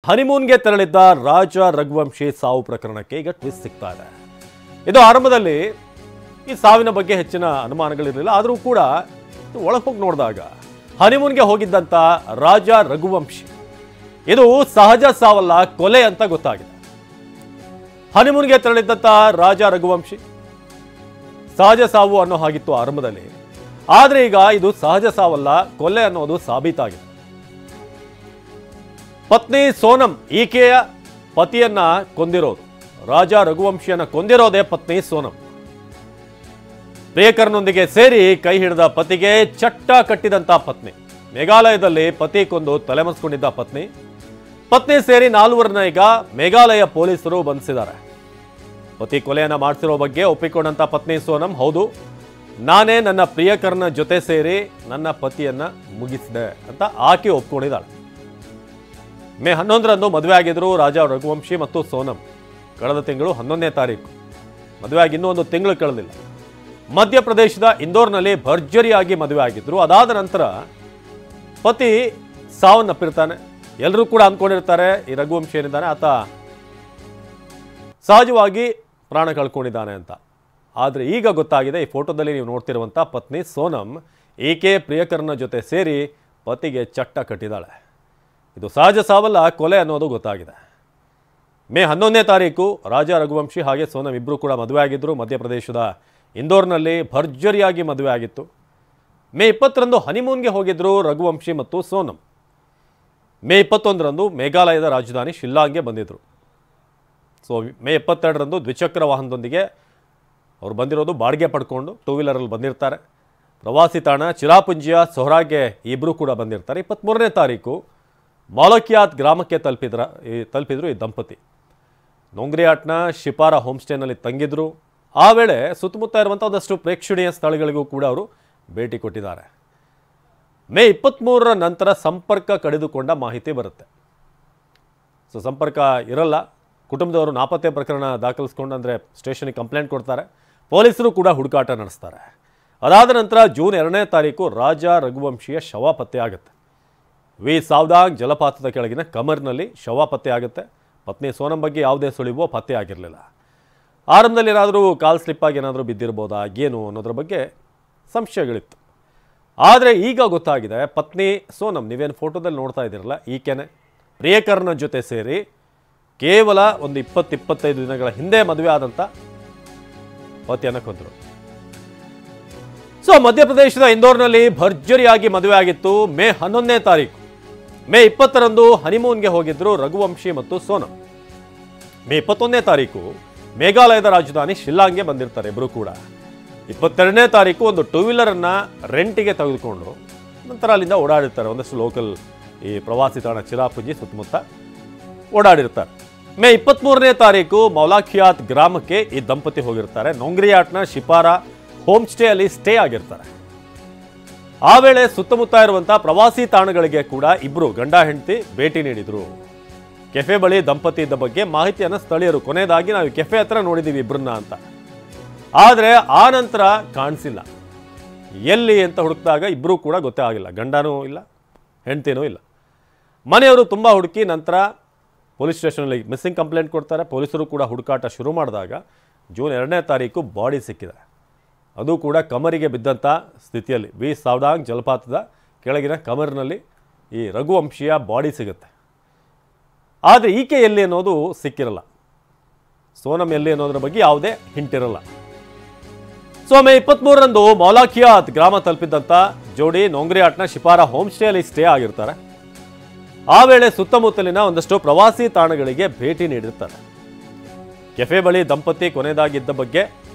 ಹನಿಮೂನ್ಗೆ ತೆರಳಿದ್ದ ರಾಜ ರಘುವಂಶಿ ಸಾವು ಪ್ರಕರಣಕ್ಕೆ ಈಗ ಟ್ವಿಸ್ಟ್ ಸಿಗ್ತಾ ಇದೆ. ಇದು ಆರಂಭದಲ್ಲಿ ಈ ಸಾವಿನ ಬಗ್ಗೆ ಹೆಚ್ಚಿನ ಅನುಮಾನಗಳಿರಲಿಲ್ಲ. ಆದರೂ ಕೂಡ ಒಳಗೆ ಹೋಗಿ ನೋಡಿದಾಗ ಹನಿಮೂನ್ಗೆ ಹೋಗಿದ್ದಂತ ರಾಜ ರಘುವಂಶಿ ಇದು ಸಹಜ ಸಾವಲ್ಲ, ಕೊಲೆ ಅಂತ ಗೊತ್ತಾಗಿದೆ. ಹನಿಮೂನ್ಗೆ ತೆರಳಿದ್ದಂತ ರಾಜ ರಘುವಂಶಿ ಸಹಜ ಸಾವು ಅನ್ನೋ ಹಾಗಿತ್ತು ಆರಂಭದಲ್ಲಿ. ಆದ್ರೆ ಈಗ ಇದು ಸಹಜ ಸಾವಲ್ಲ, ಕೊಲೆ ಅನ್ನೋದು ಸಾಬೀತಾಗಿದೆ. ಪತ್ನಿ ಸೋನಂ ಈಕೆಯ ಪತಿಯನ್ನ ಕೊಂದಿರೋದು, ರಾಜ ರಘುವಂಶಿಯನ್ನ ಕೊಂದಿರೋದೇ ಪತ್ನಿ ಸೋನಂ. ಪ್ರಿಯಕರನೊಂದಿಗೆ ಸೇರಿ ಕೈ ಹಿಡಿದ ಪತಿಗೆ ಚಟ್ಟ ಕಟ್ಟಿದಂತ ಪತ್ನಿ, ಮೇಘಾಲಯದಲ್ಲಿ ಪತಿ ಕೊಂದು ತಲೆಮರೆಸಿಕೊಂಡಿದ್ದ ಪತ್ನಿ ಸೇರಿ 4 ಈಗ ಮೇಘಾಲಯ ಪೊಲೀಸರು ಬಂಧಿಸಿದ್ದಾರೆ. ಪತಿ ಕೊಲೆಯನ್ನ ಮಾಡಿಸಿರೋ ಬಗ್ಗೆ ಒಪ್ಪಿಕೊಂಡಂತ ಪತ್ನಿ ಸೋನಂ, ಹೌದು ನಾನೇ ನನ್ನ ಪ್ರಿಯಕರನ ಜೊತೆ ಸೇರಿ ನನ್ನ ಪತಿಯನ್ನ ಮುಗಿಸಿದೆ ಅಂತ ಆಕೆ ಒಪ್ಕೊಂಡಿದ್ದಾಳೆ. ಮೇ 11ರಂದು ಮದುವೆ ಆಗಿದ್ರು ರಾಜ ರಘುವಂಶಿ ಮತ್ತು ಸೋನಂ. ಕಳೆದ ತಿಂಗಳು 11ನೇ ತಾರೀಕು ಮದುವೆ ಆಗಿ ಇನ್ನೂ 1 ತಿಂಗಳು ಕಳೆದಿಲ್ಲ. ಮಧ್ಯಪ್ರದೇಶದ ಇಂದೋರ್ನಲ್ಲಿ ಭರ್ಜರಿಯಾಗಿ ಮದುವೆ ಆಗಿದ್ರು. ಅದಾದ ನಂತರ ಪತಿ ಸಾವನ್ನಪ್ಪಿರ್ತಾನೆ. ಎಲ್ಲರೂ ಕೂಡ ಅಂದ್ಕೊಂಡಿರ್ತಾರೆ ಈ ರಘುವಂಶಿ ಏನಿದ್ದಾನೆ ಆತ ಸಹಜವಾಗಿ ಪ್ರಾಣ ಕಳ್ಕೊಂಡಿದ್ದಾನೆ ಅಂತ. ಆದರೆ ಈಗ ಗೊತ್ತಾಗಿದೆ, ಈ ಫೋಟೋದಲ್ಲಿ ನೀವು ನೋಡ್ತಿರುವಂಥ ಪತ್ನಿ ಸೋನಂ ಈಕೆ ಪ್ರಿಯಕರನ ಜೊತೆ ಸೇರಿ ಪತಿಗೆ ಚಟ್ಟ ಕಟ್ಟಿದ್ದಾಳೆ. ಇದು ಸಹಜ ಸಾವಲ್ಲ, ಕೊಲೆ ಅನ್ನೋದು ಗೊತ್ತಾಗಿದೆ. ಮೇ 11ನೇ ತಾರೀಕು ರಾಜ ರಘುವಂಶಿ ಹಾಗೆ ಸೋನಂ ಇಬ್ಬರು ಕೂಡ ಮದುವೆ ಆಗಿದ್ದರು. ಮಧ್ಯಪ್ರದೇಶದ ಇಂದೋರ್ನಲ್ಲಿ ಭರ್ಜರಿಯಾಗಿ ಮದುವೆ ಆಗಿತ್ತು. ಮೇ 20ರಂದು ಹನಿಮೂನ್ಗೆ ಹೋಗಿದ್ರು ರಘುವಂಶಿ ಮತ್ತು ಸೋನಂ. ಮೇ 21ರಂದು ಮೇಘಾಲಯದ ರಾಜಧಾನಿ ಶಿಲ್ಲಾಂಗ್ಗೆ ಬಂದಿದ್ದರು. ಸೊ ಮೇ 22ರಂದು ದ್ವಿಚಕ್ರ ವಾಹನದೊಂದಿಗೆ ಅವ್ರು ಬಂದಿರೋದು ಬಾಡಿಗೆ ಪಡ್ಕೊಂಡು 2 ವೀಲರಲ್ಲಿ ಬಂದಿರ್ತಾರೆ. ಪ್ರವಾಸಿ ತಾಣ ಚಿರಾಪುಂಜಿಯ ಸೊಹರಾಗೆ ಇಬ್ಬರು ಕೂಡ ಬಂದಿರ್ತಾರೆ. 23ನೇ ತಾರೀಕು ಮೌಲಕಿಯಾತ್ ಗ್ರಾಮಕ್ಕೆ ತಲುಪಿದ್ರು ಈ ದಂಪತಿ. ನೊಂಗ್ರಿಯಾಟ್ನ ಶಿಪಾರ ಹೋಮ್ ಸ್ಟೇನಲ್ಲಿ ತಂಗಿದ್ರು. ಆ ವೇಳೆ ಸುತ್ತಮುತ್ತ ಇರುವಂಥ ಒಂದಷ್ಟು ಪ್ರೇಕ್ಷಣೀಯ ಸ್ಥಳಗಳಿಗೂ ಕೂಡ ಅವರು ಭೇಟಿ ಕೊಟ್ಟಿದ್ದಾರೆ. ಮೇ 23ರ ನಂತರ ಸಂಪರ್ಕ ಕಡಿದುಕೊಂಡ ಮಾಹಿತಿ ಬರುತ್ತೆ. ಸೊ ಸಂಪರ್ಕ ಇರಲ್ಲ. ಕುಟುಂಬದವರು ನಾಪತ್ತೆ ಪ್ರಕರಣ ದಾಖಲಿಸ್ಕೊಂಡು ಅಂದರೆ ಸ್ಟೇಷನ್ಗೆ ಕಂಪ್ಲೇಂಟ್ ಕೊಡ್ತಾರೆ. ಪೊಲೀಸರು ಕೂಡ ಹುಡುಕಾಟ ನಡೆಸ್ತಾರೆ. ಅದಾದ ನಂತರ ಜೂನ್ 2ನೇ ತಾರೀಕು ರಾಜ ರಘುವಂಶಿಯ ಶವ ಪತ್ತೆ ಆಗುತ್ತೆ. ವಿ ಸಾವ್ದಾಂಗ್ ಜಲಪಾತದ ಕೆಳಗಿನ ಕಮರ್ನಲ್ಲಿ ಶವ ಪತ್ತೆ ಆಗುತ್ತೆ. ಪತ್ನಿ ಸೋನಂ ಬಗ್ಗೆ ಯಾವುದೇ ಸುಳಿವೋ ಪತ್ತೆ ಆಗಿರಲಿಲ್ಲ. ಆರಂಭದಲ್ಲಿ ಏನಾದರೂ ಕಾಲ್ ಸ್ಲಿಪ್ಪಾಗಿ ಏನಾದರೂ ಬಿದ್ದಿರ್ಬೋದಾ ಏನು ಅನ್ನೋದ್ರ ಬಗ್ಗೆ ಸಂಶಯಗಳಿತ್ತು. ಆದರೆ ಈಗ ಗೊತ್ತಾಗಿದೆ, ಪತ್ನಿ ಸೋನಂ ನೀವೇನು ಫೋಟೋದಲ್ಲಿ ನೋಡ್ತಾ ಇದ್ದೀರಲ್ಲ ಈಕೆನೆ ಪ್ರಿಯಕರನ ಜೊತೆ ಸೇರಿ ಕೇವಲ ಒಂದು 20-25 ದಿನಗಳ ಹಿಂದೆ ಮದುವೆ ಆದಂಥ ಪತಿಯನ್ನು ಕೊಂದರು. ಸೊ ಮಧ್ಯಪ್ರದೇಶದ ಇಂದೋರ್ನಲ್ಲಿ ಭರ್ಜರಿಯಾಗಿ ಮದುವೆ ಆಗಿತ್ತು. ಮೇ 11ನೇ ತಾರೀಕು. ಮೇ 20ರಂದು ಹನಿಮೂನ್ಗೆ ಹೋಗಿದ್ರು ರಘುವಂಶಿ ಮತ್ತು ಸೋನಂ. ಮೇ 21ನೇ ತಾರೀಕು ಮೇಘಾಲಯದ ರಾಜಧಾನಿ ಶಿಲ್ಲಾಂಗ್ಗೆ ಬಂದಿರ್ತಾರೆ ಇಬ್ಬರು ಕೂಡ. 22ನೇ ತಾರೀಕು ಒಂದು 2 ವೀಲರನ್ನು ರೆಂಟಿಗೆ ತೆಗೆದುಕೊಂಡು ನಂತರ ಅಲ್ಲಿಂದ ಓಡಾಡಿರ್ತಾರೆ. ಒಂದಷ್ಟು ಲೋಕಲ್ ಈ ಪ್ರವಾಸಿ ತಾಣ ಚಿರಾಪುಂಜಿ ಸುತ್ತಮುತ್ತ ಓಡಾಡಿರ್ತಾರೆ. ಮೇ 23ನೇ ತಾರೀಕು ಮೌಲಾಖಿಯಾತ್ ಗ್ರಾಮಕ್ಕೆ ಈ ದಂಪತಿ ಹೋಗಿರ್ತಾರೆ. ನೊಂಗ್ರಿಯಾಟ್ನ ಶಿಪಾರ ಹೋಮ್ ಸ್ಟೇ ಅಲ್ಲಿ ಸ್ಟೇ ಆಗಿರ್ತಾರೆ. ಆ ವೇಳೆ ಸುತ್ತಮುತ್ತ ಇರುವಂತಹ ಪ್ರವಾಸಿ ತಾಣಗಳಿಗೆ ಕೂಡ ಇಬ್ರು ಗಂಡ ಹೆಂಡತಿ ಭೇಟಿ ನೀಡಿದ್ರು. ಕೆಫೆ ಬಳಿ ದಂಪತಿ ಇದ್ದ ಬಗ್ಗೆ ಮಾಹಿತಿಯನ್ನು ಸ್ಥಳೀಯರು ಕೊನೆಯದಾಗಿ ನಾವು ಕೆಫೆ ಹತ್ರ ನೋಡಿದ್ದೀವಿ ಇಬ್ಬರನ್ನ ಅಂತ. ಆದರೆ ಆ ನಂತರ ಕಾಣಿಸಿಲ್ಲ. ಎಲ್ಲಿ ಅಂತ ಹುಡುಕಿದಾಗ ಇಬ್ಬರೂ ಕೂಡ ಗೊತ್ತೇ ಆಗಿಲ್ಲ. ಗಂಡನೂ ಇಲ್ಲ, ಹೆಂಡತಿನೂ ಇಲ್ಲ. ಮನೆಯವರು ತುಂಬ ಹುಡುಕಿ ನಂತರ ಪೊಲೀಸ್ ಸ್ಟೇಷನಲ್ಲಿ ಮಿಸ್ಸಿಂಗ್ ಕಂಪ್ಲೇಂಟ್ ಕೊಡ್ತಾರೆ. ಪೊಲೀಸರು ಕೂಡ ಹುಡುಕಾಟ ಶುರು ಮಾಡಿದಾಗ ಜೂನ್ 2ನೇ ತಾರೀಕು ಬಾಡಿ ಸಿಕ್ಕಿದೆ. ಅದು ಕೂಡ ಕಮರಿಗೆ ಬಿದ್ದಂಥ ಸ್ಥಿತಿಯಲ್ಲಿ ವಿ ಸಾವ್ದಾಂಗ್ ಜಲಪಾತದ ಕೆಳಗಿನ ಕಮರ್ನಲ್ಲಿ ಈ ರಘುವಂಶಿಯ ಬಾಡಿ ಸಿಗುತ್ತೆ. ಆದರೆ ಈಕೆ ಎಲ್ಲಿ ಅನ್ನೋದು ಸಿಕ್ಕಿರಲ್ಲ. ಸೋನಂ ಎಲ್ಲಿ ಅನ್ನೋದ್ರ ಬಗ್ಗೆ ಯಾವುದೇ ಹಿಂಟಿರಲ್ಲ. ಸೊ ಮೇ 23ರಂದು ಮೌಲಾಖಿಯಾತ್ ಗ್ರಾಮ ತಲುಪಿದ್ದಂಥ ಜೋಡಿ ನೊಂಗ್ರಿಯಾಟ್ನ ಶಿಪಾರ ಹೋಮ್ ಸ್ಟೇಯಲ್ಲಿ ಸ್ಟೇ ಆಗಿರ್ತಾರೆ. ಆ ವೇಳೆ ಸುತ್ತಮುತ್ತಲಿನ ಒಂದಷ್ಟು ಪ್ರವಾಸಿ ತಾಣಗಳಿಗೆ ಭೇಟಿ ನೀಡಿರ್ತಾರೆ. ಕೆಫೆ ಬಳಿ ದಂಪತಿ ಕೊನೆಯದಾಗಿದ್ದ ಬಗ್ಗೆ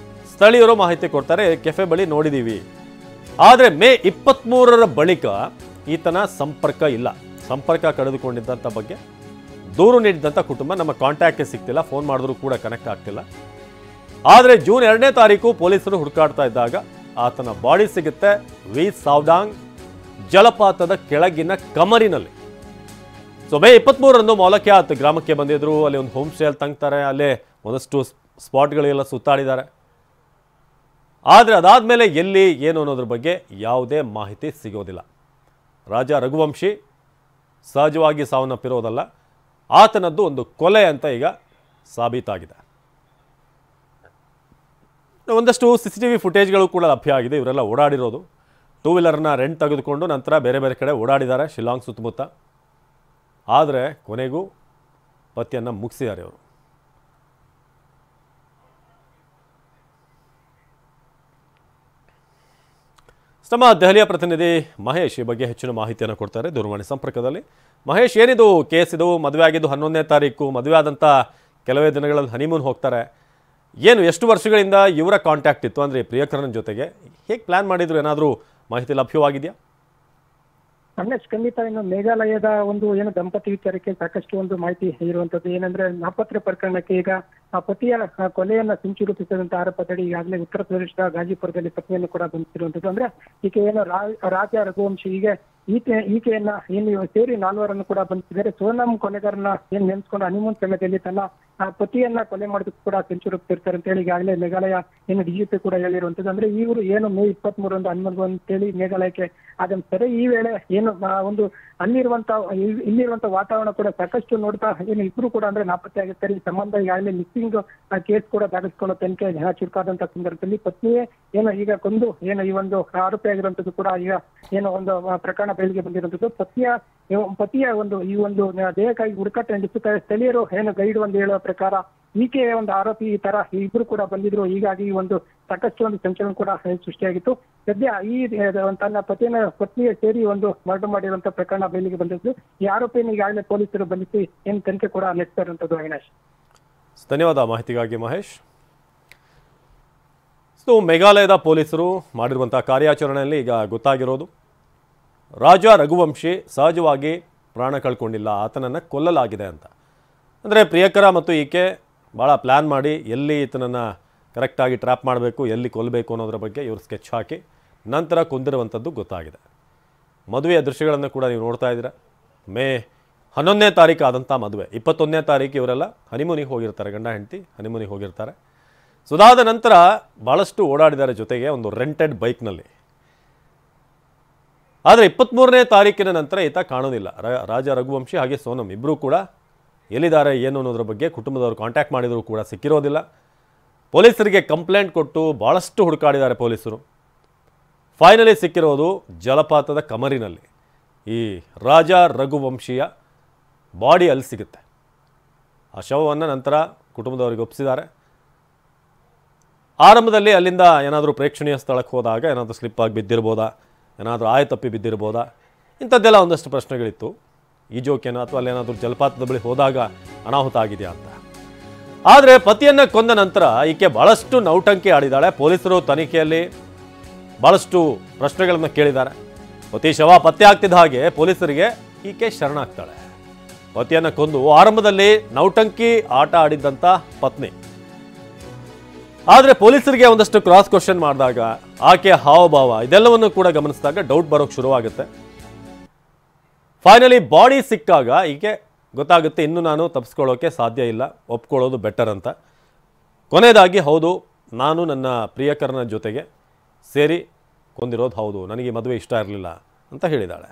ಸ್ಥಳೀಯರು ಮಾಹಿತಿ ಕೊಡ್ತಾರೆ. ಕೆಫೆ ಬಳಿ ನೋಡಿದ್ದೀವಿ. ಆದರೆ ಮೇ 23ರ ಬಳಿಕ ಈತನ ಸಂಪರ್ಕ ಇಲ್ಲ. ಸಂಪರ್ಕ ಕಳೆದುಕೊಂಡಿದ್ದಂಥ ಬಗ್ಗೆ ದೂರು ನೀಡಿದಂಥ ಕುಟುಂಬ ನಮ್ಮ ಕಾಂಟ್ಯಾಕ್ಟ್ಗೆ ಸಿಗ್ತಿಲ್ಲ, ಫೋನ್ ಮಾಡಿದ್ರು ಕೂಡ ಕನೆಕ್ಟ್ ಆಗ್ತಿಲ್ಲ. ಆದರೆ ಜೂನ್ 2ನೇ ತಾರೀಕು ಪೊಲೀಸರು ಹುಡುಕಾಡ್ತಾ ಇದ್ದಾಗ ಆತನ ಬಾಡಿ ಸಿಗುತ್ತೆ ವಿ ಸಾವ್ದಾಂಗ್ ಜಲಪಾತದ ಕೆಳಗಿನ ಕಮರಿನಲ್ಲಿ. ಸೊ ಮೇ 23ರಂದು ಮೌಲಕಿಯಾತ್ ಗ್ರಾಮಕ್ಕೆ ಬಂದಿದ್ರು. ಅಲ್ಲಿ ಒಂದು ಹೋಮ್ ಸ್ಟೇ ಅಲ್ಲಿ ತಂಗ್ತಾರೆ. ಅಲ್ಲೇ ಒಂದಷ್ಟು ಸ್ಪಾಟ್ಗಳೆಲ್ಲ ಸುತ್ತಾಡಿದ್ದಾರೆ. ಆದರೆ ಅದಾದಮೇಲೆ ಎಲ್ಲಿ ಏನು ಅನ್ನೋದ್ರ ಬಗ್ಗೆ ಯಾವುದೇ ಮಾಹಿತಿ ಸಿಗೋದಿಲ್ಲ. ರಾಜ ರಘುವಂಶಿ ಸಹಜವಾಗಿ ಸಾವನ್ನಪ್ಪಿರೋದಲ್ಲ, ಆತನದ್ದು ಒಂದು ಕೊಲೆ ಅಂತ ಈಗ ಸಾಬೀತಾಗಿದೆ. ಒಂದಷ್ಟು CCTV ಫುಟೇಜ್ಗಳು ಕೂಡ ಲಭ್ಯ ಆಗಿದೆ. ಇವರೆಲ್ಲ ಓಡಾಡಿರೋದು ಟೂ ವೀಲರ್ನ ರೆಂಟ್ ತೆಗೆದುಕೊಂಡು ನಂತರ ಬೇರೆ ಬೇರೆ ಕಡೆ ಓಡಾಡಿದ್ದಾರೆ ಶಿಲ್ಲಾಂಗ್ ಸುತ್ತಮುತ್ತ. ಆದರೆ ಕೊನೆಗೂ ಪತಿಯನ್ನು ಮುಗಿಸಿದ್ದಾರೆ ಅವರು. ನಮ್ಮ ದೆಹಲಿಯ ಪ್ರತಿನಿಧಿ ಮಹೇಶ್ ಈ ಬಗ್ಗೆ ಹೆಚ್ಚಿನ ಮಾಹಿತಿಯನ್ನು ಕೊಡ್ತಾರೆ ದೂರವಾಣಿ ಸಂಪರ್ಕದಲ್ಲಿ. ಮಹೇಶ್, ಏನಿದು ಕೇಸ್? ಇದು ಮದುವೆ ಆಗಿದ್ದು 11ನೇ ತಾರೀಕು, ಮದುವೆ ಆದಂಥ ಕೆಲವೇ ದಿನಗಳಲ್ಲಿ ಹನಿಮೂನ್ ಹೋಗ್ತಾರೆ. ಏನು ಎಷ್ಟು ವರ್ಷಗಳಿಂದ ಇವರ ಕಾಂಟ್ಯಾಕ್ಟ್ ಇತ್ತು ಅಂದರೆ ಪ್ರಿಯಕರನ ಜೊತೆಗೆ? ಹೇಗೆ ಪ್ಲ್ಯಾನ್ ಮಾಡಿದ್ರು? ಏನಾದರೂ ಮಾಹಿತಿ ಲಭ್ಯವಾಗಿದೆಯಾ? ಖಂಡಿತ. ಇನ್ನು ಮೇಘಾಲಯದ ಒಂದು ಏನು ದಂಪತಿ ವಿಚಾರಕ್ಕೆ ಸಾಕಷ್ಟು ಒಂದು ಮಾಹಿತಿ ಇರುವಂತದ್ದು. ಏನಂದ್ರೆ ನಾಪತ್ತೆ ಪ್ರಕರಣಕ್ಕೆ ಈಗ ಆ ಪತಿಯ ಕೊಲೆಯನ್ನ ಸಿಂಚು ರೂಪಿಸಿದಂತ ಆರೋಪದಡಿ ಈಗಾಗಲೇ ಉತ್ತರ ಪ್ರದೇಶದ ಗಾಜಿಪುರದಲ್ಲಿ ಪತ್ನಿಯನ್ನು ಕೂಡ ಬಂಧಿಸಿರುವಂತದ್ದು. ಅಂದ್ರೆ ಈಕೆ ಏನು ರಾಜ ರಘುವಂಶಿ ಈಕೆಯನ್ನ ಏನು ಸೇರಿ 4ವರನ್ನು ಕೂಡ ಬಂಧಿಸಿದ್ದಾರೆ. ಸೋನಂ ಕೊಲೆಗಾರನ ಏನ್ ನೆನೆಸ್ಕೊಂಡು ಹನಿಮೂನ್ ಸಮಯದಲ್ಲಿ ತನ್ನ ಪತಿಯನ್ನ ಕೊಲೆ ಮಾಡೋದಕ್ಕೂ ಕೂಡ ಸಿಂಚು ರೂಪಿಸಿರ್ತಾರೆ ಅಂತ ಹೇಳಿ ಈಗಾಗಲೇ ಮೇಘಾಲಯ ಏನು DGP ಕೂಡ ಹೇಳಿರುವಂತದ್ದು. ಅಂದ್ರೆ ಇವರು ಏನು ಮೇ 23 ಹನುಮಂತ ಅಂತೇಳಿ ಮೇಘಾಲಯಕ್ಕೆ ಆಗಮಿಸ್ತಾರೆ. ಈ ವೇಳೆ ಏನು ಒಂದು ಇಲ್ಲಿರುವಂತ ವಾತಾವರಣ ಕೂಡ ಸಾಕಷ್ಟು ನೋಡ್ತಾ ಏನು ಇಬ್ರು ಕೂಡ ಅಂದ್ರೆ ನಾಪತ್ತೆ ಆಗಿರ್ತಾರೆ. ಈ ಸಂಬಂಧ ಈಗಾಗಲೇ ಮಿಸ್ಸಿಂಗ್ ಕೇಸ್ ಕೂಡ ದಾಖಲಿಸಿಕೊಳ್ಳೋ ತನಿಖೆ ಚುರುಕಾದಂತ ಸಂದರ್ಭದಲ್ಲಿ ಪತ್ನಿಯೇ ಏನು ಈಗ ಕೊಂದು ಏನು ಈ ಒಂದು ಆರೋಪಿ ಆಗಿರುವಂತದ್ದು ಕೂಡ ಈಗ ಏನು ಒಂದು ಪ್ರಕರಣ ಬೆಳಗ್ಗೆ ಬಂದಿರುವಂತದ್ದು. ಪತಿಯ ಒಂದು ಈ ಒಂದು ದೇಹಕ್ಕಾಗಿ ಹುಡುಕಾಟ ನಡೆಸುತ್ತಾ ಸ್ಥಳೀಯರು ಏನು ಗೈಡ್ ಒಂದು ಹೇಳುವ ಪ್ರಕಾರ ಈಕೆಯ ಒಂದು ಆರೋಪಿ ಈ ತರ ಇಬ್ರು ಕೂಡ ಬಂದಿದ್ರು. ಹೀಗಾಗಿ ಒಂದು ಸಾಕಷ್ಟು ಒಂದು ಸಂಚಲನ ಕೂಡ ಸೃಷ್ಟಿಯಾಗಿತ್ತು. ಸದ್ಯ ಈ ತನ್ನ ಪತ್ನಿಯ ಸೇರಿ ಒಂದು ಮರ್ಡರ್ ಮಾಡಿರುವಂತಹ ಪ್ರಕರಣ ಬಯಲಿಗೆ ಬಂದಿದ್ದು. ಈ ಆರೋಪಿಯನ್ನು ಈಗಾಗಲೇ ಪೊಲೀಸರು ಬಂಧಿಸಿ ಏನು ತನಿಖೆ ಕೂಡ ನಡೆಸ್ತಾ ಇರುವಂತದ್ದು. ಅವಿನಾಶ್, ಧನ್ಯವಾದ ಮಾಹಿತಿಗಾಗಿ ಮಹೇಶ್. ಮೇಘಾಲಯದ ಪೊಲೀಸರು ಮಾಡಿರುವಂತಹ ಕಾರ್ಯಾಚರಣೆಯಲ್ಲಿ ಈಗ ಗೊತ್ತಾಗಿರೋದು ರಾಜ ರಘುವಂಶಿ ಸಹಜವಾಗಿ ಪ್ರಾಣ ಕಳ್ಕೊಂಡಿಲ್ಲ, ಆತನನ್ನು ಕೊಲ್ಲಲಾಗಿದೆ ಅಂತ. ಅಂದರೆ ಪ್ರಿಯಕರ ಮತ್ತು ಈಕೆ ಭಾಳ ಪ್ಲ್ಯಾನ್ ಮಾಡಿ ಎಲ್ಲಿ ಈತನನ್ನು ಕರೆಕ್ಟಾಗಿ ಟ್ರ್ಯಾಪ್ ಮಾಡಬೇಕು, ಎಲ್ಲಿ ಕೊಲ್ಲಬೇಕು ಅನ್ನೋದ್ರ ಬಗ್ಗೆ ಇವರು ಸ್ಕೆಚ್ ಹಾಕಿ ನಂತರ ಕೊಂದಿರುವಂಥದ್ದು ಗೊತ್ತಾಗಿದೆ. ಮದುವೆಯ ದೃಶ್ಯಗಳನ್ನು ಕೂಡ ನೀವು ನೋಡ್ತಾ ಇದ್ದೀರಾ. ಮೇ 11ನೇ ತಾರೀಕು ಆದಂಥ ಮದುವೆ, 21ನೇ ತಾರೀಕು ಇವರೆಲ್ಲ ಹನಿಮೂನಿಗೆ ಹೋಗಿರ್ತಾರೆ, ಗಂಡ ಹೆಂಡತಿ ಹನಿಮೂನಿಗೆ ಹೋಗಿರ್ತಾರೆ. ಸುದಾದ ನಂತರ ಭಾಳಷ್ಟು ಓಡಾಡಿದ್ದಾರೆ ಜೊತೆಗೆ ಒಂದು ರೆಂಟೆಡ್ ಬೈಕ್ನಲ್ಲಿ. ಆದರೆ 23ನೇ ತಾರೀಕಿನ ನಂತರ ಈತ ಕಾಣೋದಿಲ್ಲ. ರಾಜ ರಘುವಂಶಿ ಹಾಗೆ ಸೋನಂ ಇಬ್ಬರೂ ಕೂಡ ಎಲ್ಲಿದ್ದಾರೆ ಏನು ಅನ್ನೋದ್ರ ಬಗ್ಗೆ ಕುಟುಂಬದವರು ಕಾಂಟ್ಯಾಕ್ಟ್ ಮಾಡಿದರೂ ಕೂಡ ಸಿಕ್ಕಿರೋದಿಲ್ಲ. ಪೊಲೀಸರಿಗೆ ಕಂಪ್ಲೇಂಟ್ ಕೊಟ್ಟು ಭಾಳಷ್ಟು ಹುಡುಕಾಡಿದ್ದಾರೆ ಪೊಲೀಸರು. ಫೈನಲಿ ಸಿಕ್ಕಿರೋದು ಜಲಪಾತದ ಕಮರಿನಲ್ಲಿ ಈ ರಾಜ ರಘುವಂಶಿಯ ಬಾಡಿ ಅಲ್ಲಿ ಸಿಗುತ್ತೆ. ಆ ಶವವನ್ನು ನಂತರ ಕುಟುಂಬದವರಿಗೆ ಒಪ್ಪಿಸಿದ್ದಾರೆ. ಆರಂಭದಲ್ಲಿ ಅಲ್ಲಿಂದ ಏನಾದರೂ ಪ್ರೇಕ್ಷಣೀಯ ಸ್ಥಳಕ್ಕೆ ಹೋದಾಗ ಏನಾದರೂ ಸ್ಲಿಪ್ಪಾಗಿ ಬಿದ್ದಿರ್ಬೋದಾ, ಏನಾದರೂ ಆಯತಪ್ಪಿ ಬಿದ್ದಿರ್ಬೋದಾ, ಇಂಥದ್ದೆಲ್ಲ ಒಂದಷ್ಟು ಪ್ರಶ್ನೆಗಳಿತ್ತು. ಈಜೋಕೆನೋ ಅಥವಾ ಅಲ್ಲೇನಾದರೂ ಜಲಪಾತದ ಬಳಿ ಹೋದಾಗ ಅನಾಹುತ ಆಗಿದೆಯಾ ಅಂತ. ಆದರೆ ಪತಿಯನ್ನು ಕೊಂದ ನಂತರ ಈಕೆ ಭಾಳಷ್ಟು ನೌಟಂಕಿ ಆಡಿದ್ದಾಳೆ. ಪೊಲೀಸರು ತನಿಖೆಯಲ್ಲಿ ಭಾಳಷ್ಟು ಪ್ರಶ್ನೆಗಳನ್ನು ಕೇಳಿದ್ದಾರೆ. ಪತಿ ಶವ ಪತ್ತೆ ಆಗ್ತಿದ್ದ ಹಾಗೆ ಪೊಲೀಸರಿಗೆ ಈಕೆ ಶರಣಾಗ್ತಾಳೆ. ಪತಿಯನ್ನು ಕೊಂದು ಆರಂಭದಲ್ಲಿ ನೌಟಂಕಿ ಆಟ ಆಡಿದ್ದಂಥ ಪತ್ನಿ. ಆದರೆ ಪೊಲೀಸರಿಗೆ ಒಂದಷ್ಟು ಕ್ರಾಸ್ ಕ್ವಶನ್ ಮಾಡಿದಾಗ ಆಕೆಯ ಹಾವಭಾವ ಇದೆಲ್ಲವನ್ನು ಕೂಡ ಗಮನಿಸಿದಾಗ ಡೌಟ್ ಬರೋಕ್ಕೆ ಶುರುವಾಗುತ್ತೆ. ಫೈನಲಿ ಬಾಡಿ ಸಿಕ್ಕಾಗ ಈಕೆ ಗೊತ್ತಾಗುತ್ತೆ, ಇನ್ನು ನಾನು ತಪ್ಪಿಸ್ಕೊಳ್ಳೋಕೆ ಸಾಧ್ಯ ಇಲ್ಲ, ಒಪ್ಕೊಳ್ಳೋದು ಬೆಟರ್ ಅಂತ. ಕೊನೆಯದಾಗಿ ಹೌದು, ನಾನು ನನ್ನ ಪ್ರಿಯಕರನ ಜೊತೆಗೆ ಸೇರಿ ಕೊಂದಿರೋದು ಹೌದು, ನನಗೆ ಮದುವೆ ಇಷ್ಟ ಇರಲಿಲ್ಲ ಅಂತ ಹೇಳಿದಾಳೆ.